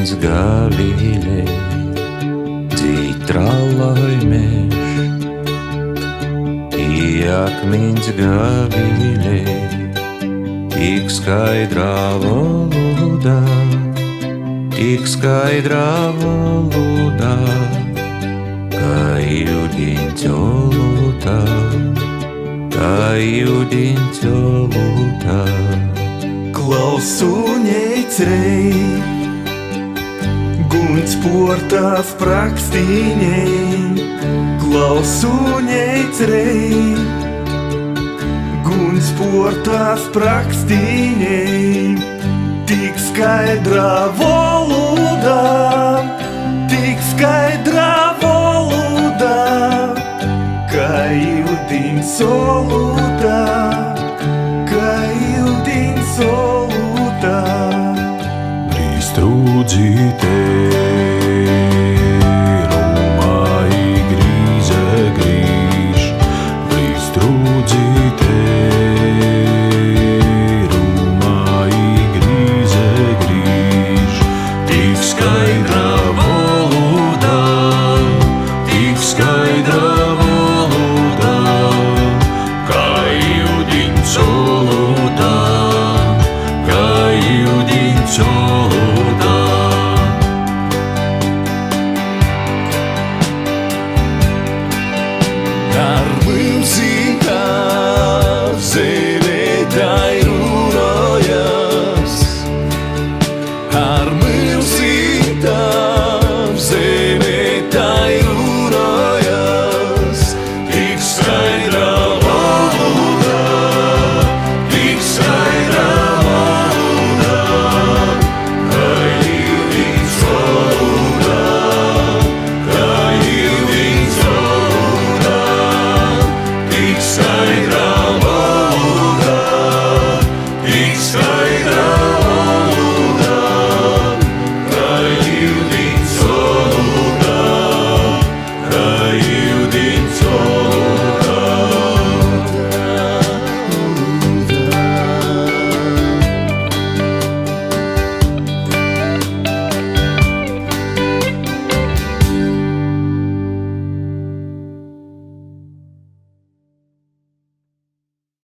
mīns Galilei, dzitra laimēš. Akmeņš Galilei, tik skaidrā valodā, tik skaidrā valodā, kā jūdiņš olotā, kā jūdiņš olotā. Klausu ņeicerei, guņš portā sprakstīņei, klausu ņeicerei, guņš portā sprakstīņei, tik skaidrā valodā, tik skaidrā valodā, kā jūdiņš olotā, kā jūdiņš olotā. Trūdzītē